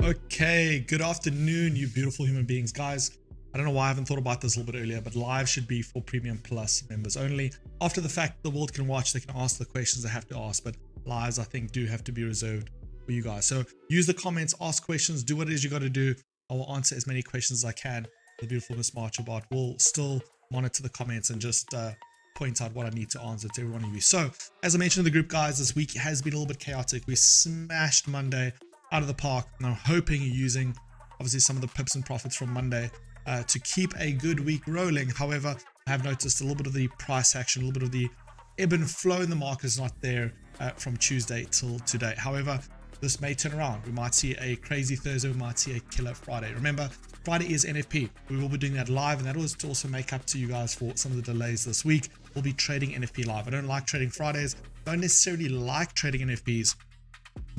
Okay, good afternoon, you beautiful human beings. Guys, I don't know why I haven't thought about this a little bit earlier, but live should be for Premium Plus members only. After the fact, the world can watch, they can ask the questions they have to ask, but lives, I think, do have to be reserved for you guys. So use the comments, ask questions, do what it is you got to do. I will answer as many questions as I can. The beautiful Miss Marchabot will still monitor the comments and just point out what I need to answer to every one of you. So, as I mentioned in the group, guys, this week has been a little bit chaotic. We smashed Monday out of the park, and I'm hoping you're using obviously some of the pips and profits from Monday to keep a good week rolling. However, I have noticed a little bit of the price action, a little bit of the ebb and flow in the market is not there from Tuesday till today. However, this may turn around. We might see a crazy Thursday, we might see a killer Friday. Remember, Friday is NFP. We will be doing that live, and that was to also make up to you guys for some of the delays this week. We'll be trading NFP live. I don't like trading Fridays, don't necessarily like trading NFPs,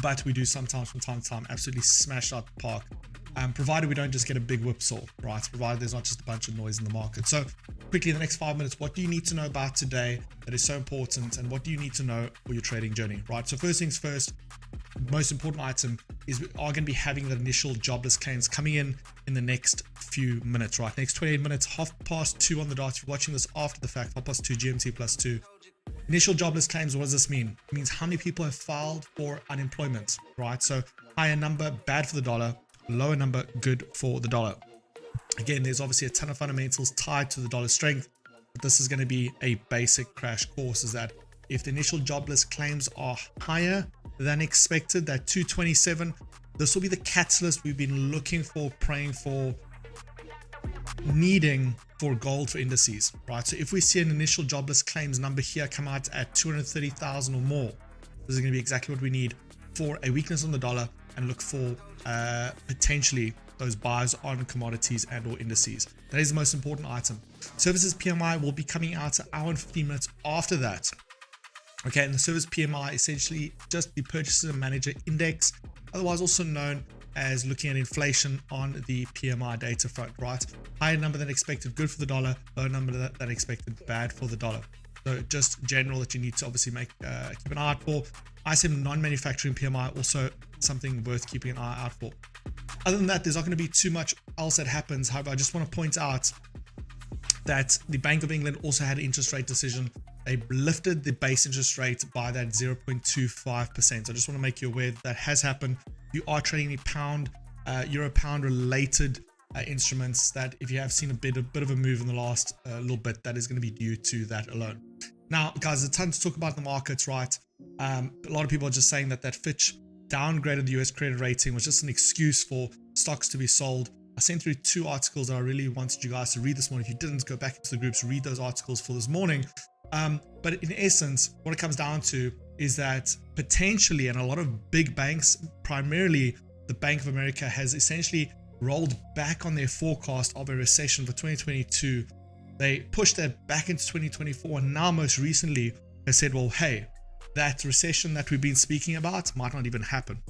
but we do sometimes from time to time absolutely smash out the park, provided we don't just get a big whipsaw, right? Provided there's not just a bunch of noise in the market. So quickly, in the next 5 minutes, what do you need to know about today that is so important, and what do you need to know for your trading journey, right? So first things first, most important item is we are going to be having the initial jobless claims coming in the next few minutes, right? Next 28 minutes, 2:30 on the dot. If you're watching this after the fact, 2:30 GMT plus 2. Initial jobless claims, what does this mean? It means how many people have filed for unemployment, right? So higher number, bad for the dollar, lower number, good for the dollar. Again, there's obviously a ton of fundamentals tied to the dollar strength, but this is going to be a basic crash course, is that if the initial jobless claims are higher than expected, that 227, this will be the catalyst we've been looking for, praying for, needing for gold for indices, right? So if we see an initial jobless claims number here come out at 230,000 or more, this is going to be exactly what we need for a weakness on the dollar, and look for potentially those buys on commodities and or indices. That is the most important item. Services PMI will be coming out an hour and 15 minutes after that. Okay, and the service PMI essentially just the Purchaser Manager Index, otherwise also known as looking at inflation on the PMI data front, right? Higher number than expected, good for the dollar. Lower number than expected, bad for the dollar. So just general that you need to obviously keep an eye out for. ISM non-manufacturing PMI, also something worth keeping an eye out for. Other than that, there's not going to be too much else that happens. However, I just want to point out that the Bank of England also had an interest rate decision. They lifted the base interest rate by that 0.25%. So I just want to make you aware that has happened. You are trading the pound, euro pound related instruments, that if you have seen a bit of a move in the last little bit, that is going to be due to that alone. Now, guys, there's a ton to talk about in the markets, right? A lot of people are just saying that Fitch downgraded the US credit rating was just an excuse for stocks to be sold. I sent through 2 articles that I really wanted you guys to read this morning. If you didn't, go back into the groups, read those articles for this morning. But in essence, what it comes down to is that potentially, and a lot of big banks, primarily the Bank of America, has essentially rolled back on their forecast of a recession for 2022. They pushed that back into 2024, and now most recently they said, well, hey, that recession that we've been speaking about might not even happen,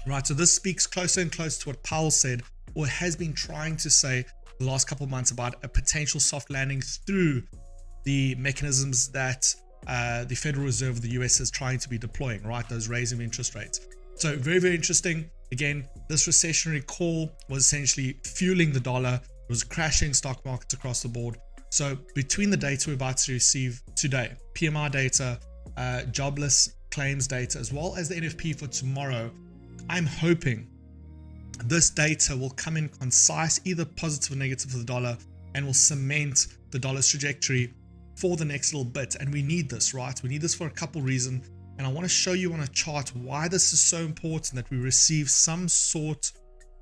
right? So this speaks closer and closer to what Powell said, or has been trying to say the last couple of months, about a potential soft landing through the mechanisms that the Federal Reserve of the US is trying to be deploying, right? Those raising interest rates. So very, very interesting. Again, this recessionary call was essentially fueling the dollar. It was crashing stock markets across the board. So between the data we're about to receive today, PMI data, jobless claims data, as well as the NFP for tomorrow, I'm hoping this data will come in concise, either positive or negative for the dollar, and will cement the dollar's trajectory for the next little bit. And we need this, right? We need this for a couple reasons, and I want to show you on a chart why this is so important, that we receive some sort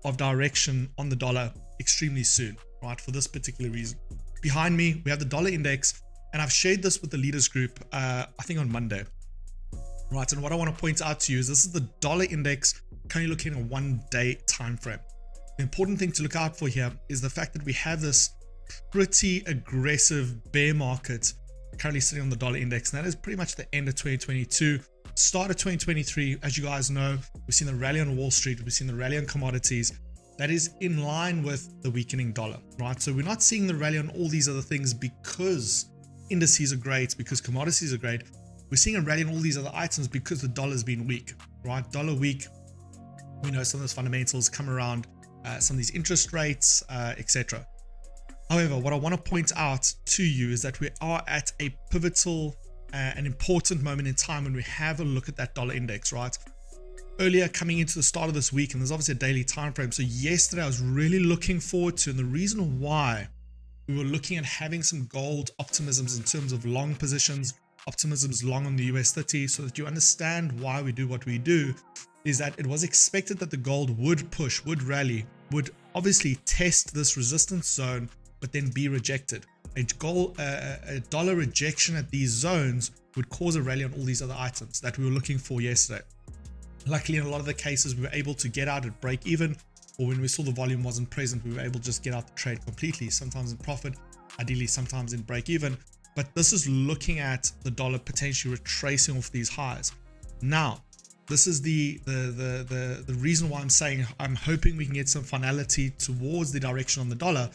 of direction on the dollar extremely soon, right? For this particular reason. Behind me, we have the dollar index, and I've shared this with the leaders group, I think on Monday, right? And what I want to point out to you is this is the dollar index currently looking at a 1-day time frame. The important thing to look out for here is the fact that we have this pretty aggressive bear market currently sitting on the dollar index, and that is pretty much the end of 2022, start of 2023. As you guys know, we've seen the rally on Wall Street, we've seen the rally on commodities. That is in line with the weakening dollar, right? So we're not seeing the rally on all these other things because indices are great, because commodities are great. We're seeing a rally on all these other items because the dollar's been weak, right? Dollar weak, We know some of those fundamentals come around some of these interest rates, etc. However, what I want to point out to you is that we are at a pivotal, an important moment in time when we have a look at that dollar index, right? Earlier coming into the start of this week, and there's obviously a daily time frame. So yesterday I was really looking forward to, and the reason why we were looking at having some gold optimisms in terms of long positions, optimisms long on the US 30, so that you understand why we do what we do, is that it was expected that the gold would push, would rally, would obviously test this resistance zone, but then be rejected. A dollar rejection at these zones would cause a rally on all these other items that we were looking for yesterday. Luckily, in a lot of the cases, we were able to get out at break even, or when we saw the volume wasn't present, we were able to just get out the trade completely, sometimes in profit, ideally sometimes in break even. But this is looking at the dollar potentially retracing off these highs. Now, this is the reason why I'm saying I'm hoping we can get some finality towards the direction on the dollar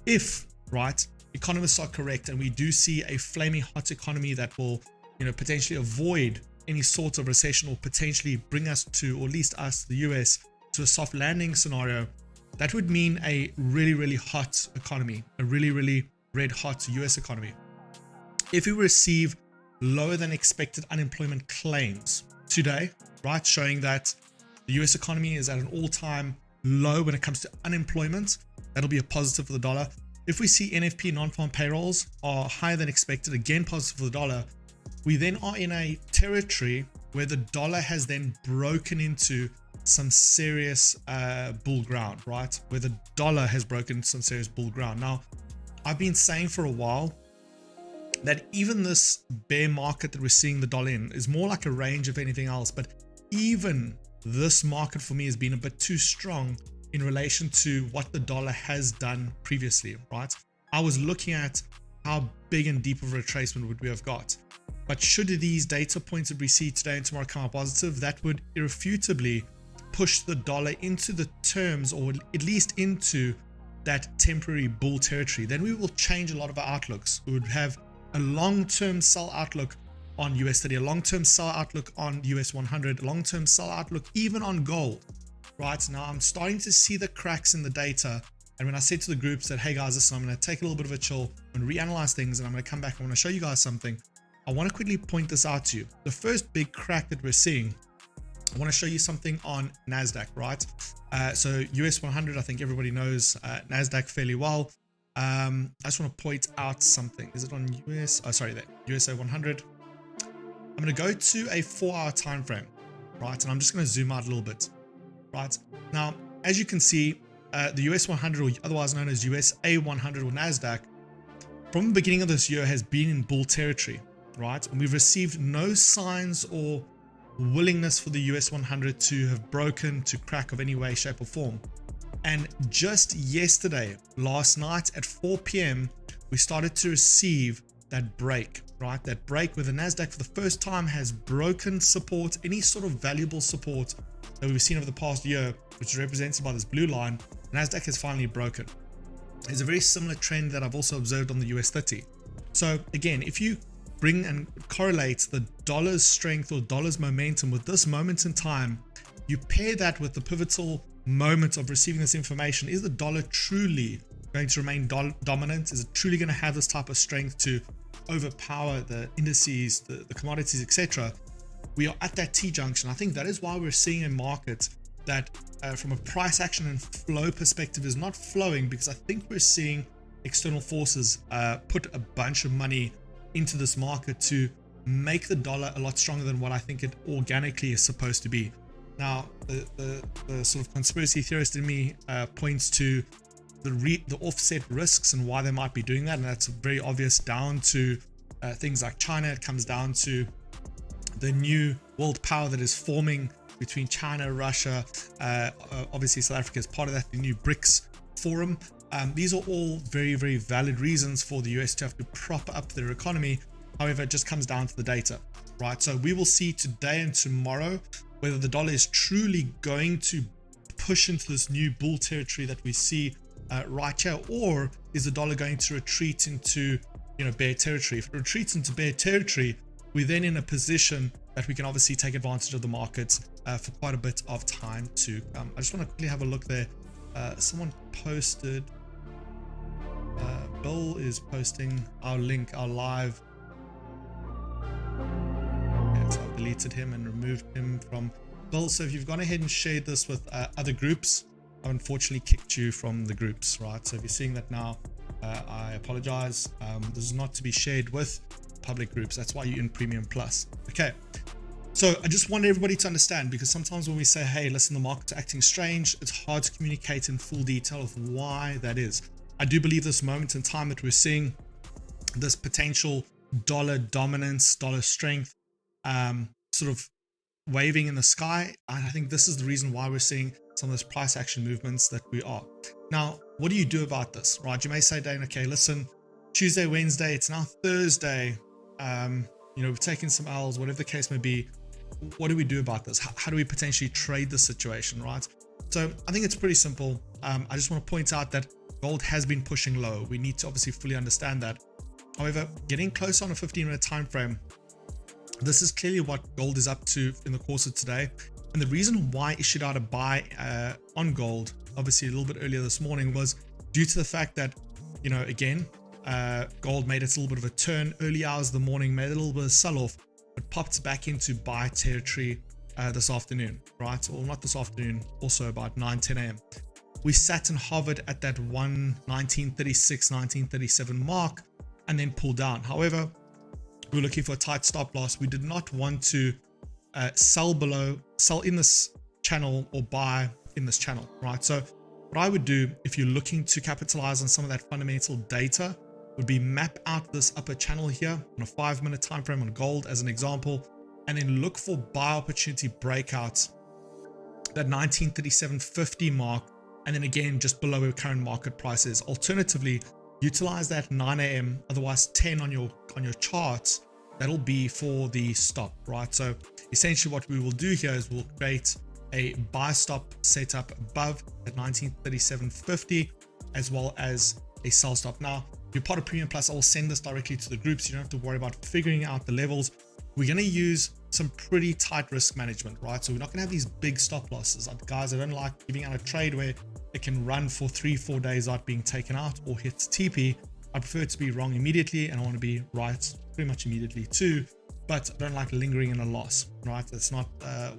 if, right, economists are correct and we do see a flaming hot economy that will, potentially avoid any sort of recession or potentially bring us to, or at least us, the US, to a soft landing scenario. That would mean a really, really hot economy, a really, really red hot US economy. If we receive lower than expected unemployment claims today, right, showing that the US economy is at an all-time low when it comes to unemployment, that'll be a positive for the dollar. If we see NFP non-farm payrolls are higher than expected, again positive for the dollar, we then are in a territory where the dollar has then broken into some serious bull ground, right? Where the dollar has broken some serious bull ground. Now, I've been saying for a while that even this bear market that we're seeing the dollar in is more like a range of anything else, but even this market for me has been a bit too strong in relation to what the dollar has done previously, right? I was looking at how big and deep of a retracement would we have got. But should these data points that we see today and tomorrow come out positive, that would irrefutably push the dollar into the terms, or at least into that temporary bull territory. Then we will change a lot of our outlooks. We would have a long-term sell outlook on US 30, a long-term sell outlook on US 100, a long-term sell outlook even on gold. Right now, I'm starting to see the cracks in the data. And when I said to the groups that, hey guys, listen, I'm going to take a little bit of a chill and reanalyze things, and I'm going to come back, I want to show you guys something. I want to quickly point this out to you. The first big crack that we're seeing, I want to show you something on NASDAQ, right? So US 100, I think everybody knows NASDAQ fairly well. I just want to point out something. Is it on US? Oh, sorry, there, USA 100. I'm going to go to a 4-hour time frame, right? And I'm just going to zoom out a little bit, right? Now, as you can see, the US 100, or otherwise known as USA 100 or NASDAQ, from the beginning of this year has been in bull territory, right? And we've received no signs or willingness for the US 100 to have broken, to crack of any way, shape or form. And just yesterday, last night at 4 p.m, we started to receive that break, right? That break where the NASDAQ for the first time has broken support, any sort of valuable support that we've seen over the past year, which is represented by this blue line. NASDAQ has finally broken. There's a very similar trend that I've also observed on the US 30. So again, if you bring and correlate the dollar's strength or dollar's momentum with this moment in time, you pair that with the pivotal moment of receiving this information. Is the dollar truly going to remain dominant? Is it truly going to have this type of strength to overpower the indices, the commodities, etc.? We are at that T-junction. I think that is why we're seeing a market that from a price action and flow perspective is not flowing, because I think we're seeing external forces put a bunch of money into this market to make the dollar a lot stronger than what I think it organically is supposed to be. Now, the sort of conspiracy theorist in me points to the offset risks and why they might be doing that, and that's very obvious down to things like China. It comes down to the new world power that is forming between China, Russia, obviously South Africa is part of that, the new BRICS forum. These are all very, very valid reasons for the US to have to prop up their economy. However, it just comes down to the data, right? So we will see today and tomorrow whether the dollar is truly going to push into this new bull territory that we see right here, or is the dollar going to retreat into bear territory. If it retreats into bear territory, we're then in a position that we can obviously take advantage of the markets for quite a bit of time to come. I just want to quickly have a look there. Someone posted, Bill is posting our link, our live. Yeah, so I've deleted him and removed him from Bill. So if you've gone ahead and shared this with other groups, I've unfortunately kicked you from the groups, right? So if you're seeing that now, I apologize. This is not to be shared with public groups. That's why you're in Premium Plus. Okay. So I just want everybody to understand, because sometimes when we say, hey, listen, the market's acting strange, it's hard to communicate in full detail of why that is. I do believe this moment in time that we're seeing this potential dollar dominance, dollar strength, sort of waving in the sky. I think this is the reason why we're seeing some of those price action movements that we are. Now, what do you do about this, right? You may say, Dane, okay, listen, Tuesday, Wednesday, it's now Thursday. We've taken some L's, whatever the case may be. What do we do about this? How do we potentially trade the situation, right? So I think it's pretty simple. I just want to point out that gold has been pushing low. We need to obviously fully understand that. However, getting close on a 15-minute time frame, this is clearly what gold is up to in the course of today. And the reason why I issued out a buy on gold, obviously a little bit earlier this morning, was due to the fact that, again, gold made its little bit of a turn early hours of the morning, made a little bit of sell-off, but popped back into buy territory this afternoon, right? Or not this afternoon, also about 9-10 a.m. We sat and hovered at that 1936, 1937 mark and then pulled down. However, we were looking for a tight stop loss. We did not want to sell in this channel or buy in this channel, right? So what I would do if you're looking to capitalize on some of that fundamental data would be map out this upper channel here on a 5-minute time frame on gold as an example, and then look for buy opportunity breakouts, that 1937.50 mark, and then again just below where current market price is. Alternatively, utilize that 9 a.m. otherwise 10 on your charts. That'll be for the stop, right? So essentially what we will do here is we'll create a buy stop setup above at 1937.50 as well as a sell stop. Now, if you're part of Premium Plus, I'll send this directly to the groups. You don't have to worry about figuring out the levels. We're going to use some pretty tight risk management, right? So we're not going to have these big stop losses. Guys, I don't like giving out a trade where it can run for 3-4 days without being taken out or hit TP. I prefer it to be wrong immediately, and I want to be right pretty much immediately too, but I don't like lingering in a loss, right? That's not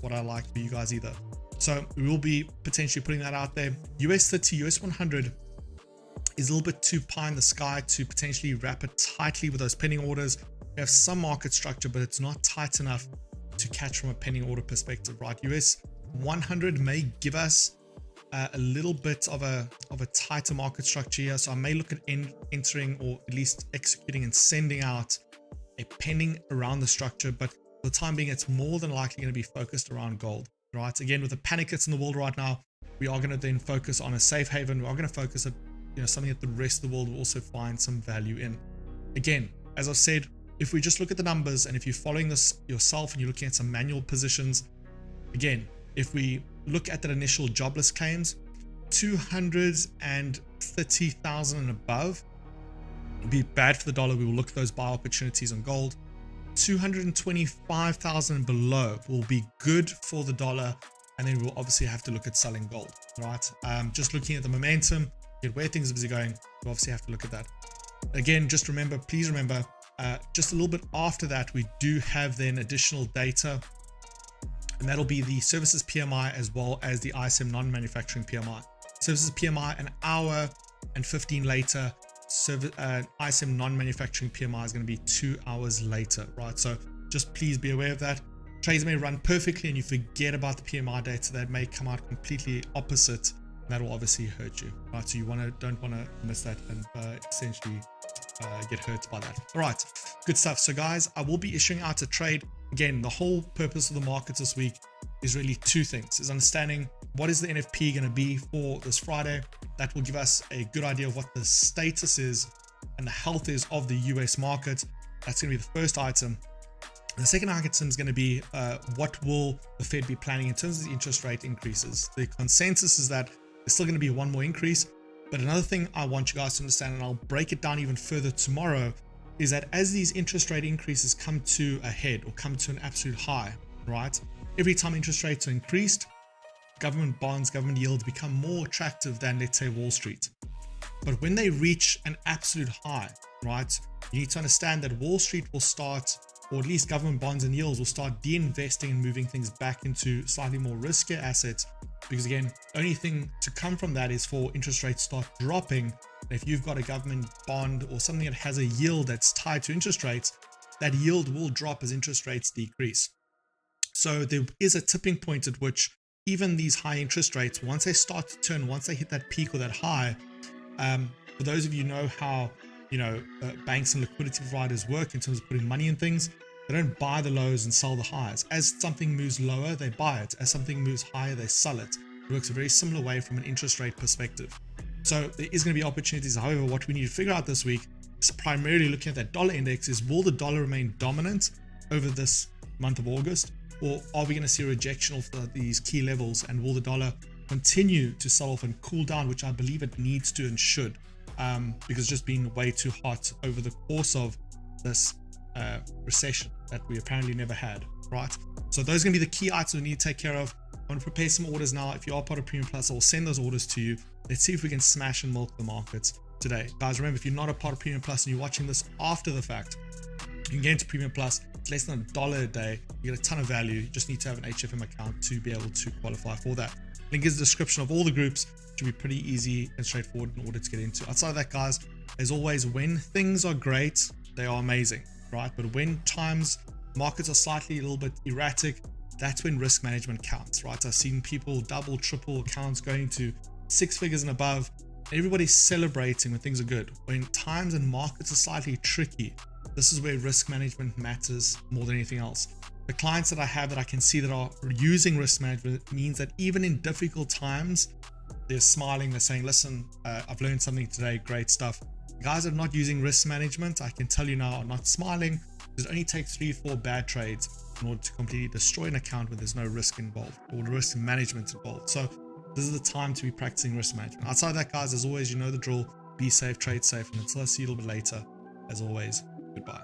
what I like for you guys either. So we will be potentially putting that out there. US 30, US 100 is a little bit too pie in the sky to potentially wrap it tightly with those pending orders. We have some market structure, but it's not tight enough to catch from a pending order perspective, right? US 100 may give us a little bit of a tighter market structure here. So I may look at entering or at least executing and sending out a pending around the structure, but for the time being, it's more than likely going to be focused around gold, right? Again, with the panic that's in the world right now, we are going to then focus on a safe haven. We are going to focus at something that the rest of the world will also find some value in. Again, as I've said, if we just look at the numbers and if you're following this yourself and you're looking at some manual positions, again, if we look at that initial jobless claims, 230,000 and above would be bad for the dollar. We will look at those buy opportunities on gold. 225,000 and below will be good for the dollar, and then we'll obviously have to look at selling gold, right? Just looking at the momentum, where things are busy going, we obviously have to look at that. Again, just remember, please remember, just a little bit after that, we do have then additional data, and that'll be the services PMI as well as the ISM non-manufacturing PMI. Services PMI an hour and 15 later. ISM non-manufacturing PMI is going to be 2 hours later, right? So just please be aware of that. Trades may run perfectly and you forget about the PMI data that may come out completely opposite. And that will obviously hurt you, right? So you don't want to miss that and essentially get hurt by that. All right, good stuff. So guys, I will be issuing out a trade. Again, the whole purpose of the markets this week is really two things: is understanding what is the NFP going to be for this Friday. That will give us a good idea of what the status is and the health is of the US market. That's going to be the first item. The second item is going to be what will the Fed be planning in terms of the interest rate increases. The consensus is that there's still going to be one more increase. But another thing I want you guys to understand, and I'll break it down even further tomorrow, is that as these interest rate increases come to a head or come to an absolute high, right? Every time interest rates are increased, government bonds, government yields become more attractive than, let's say, Wall Street. But when they reach an absolute high, right, you need to understand that Wall Street will start, or at least government bonds and yields will start de-investing and moving things back into slightly more riskier assets. Because again, only thing to come from that is for interest rates start dropping. If you've got a government bond or something that has a yield that's tied to interest rates, that yield will drop as interest rates decrease. So there is a tipping point at which even these high interest rates, once they start to turn, once they hit that peak or that high, for those of you know how banks and liquidity providers work in terms of putting money in things, they don't buy the lows and sell the highs. As something moves lower, they buy it. As something moves higher, they sell it. It works a very similar way from an interest rate perspective. So there is going to be opportunities. However, what we need to figure out this week is primarily looking at that dollar index is, will the dollar remain dominant over this month of August? Or are we going to see a rejection of these key levels, and will the dollar continue to sell off and cool down, which I believe it needs to and should, because it's just been way too hot over the course of this recession that we apparently never had, right? So those are going to be the key items we need to take care of. I'm going to prepare some orders now. If you are part of Premium Plus, I'll send those orders to you. Let's see if we can smash and milk the markets today. Guys, remember, if you're not a part of Premium Plus and you're watching this after the fact, you can get into Premium Plus. It's less than $1 a day. You get a ton of value. You just need to have an HFM account to be able to qualify for that. Link is the description of all the groups. It should be pretty easy and straightforward in order to get into. Outside of that, guys, as always, when things are great, they are amazing, right? But when markets are slightly a little bit erratic, that's when risk management counts, right? I've seen people double, triple accounts going to 6 figures and above. Everybody's celebrating when things are good. When times and markets are slightly tricky, this is where risk management matters more than anything else. The clients that I have that I can see that are using risk management means that even in difficult times, they're smiling, they're saying, listen, I've learned something today, great stuff. The guys that are not using risk management, I can tell you now, are not smiling. It only takes 3-4 bad trades in order to completely destroy an account where there's no risk involved or risk management involved. So this is the time to be practicing risk management. Outside of that, guys, as always, you know the drill. Be safe, trade safe, and until I see you a little bit later, as always, goodbye.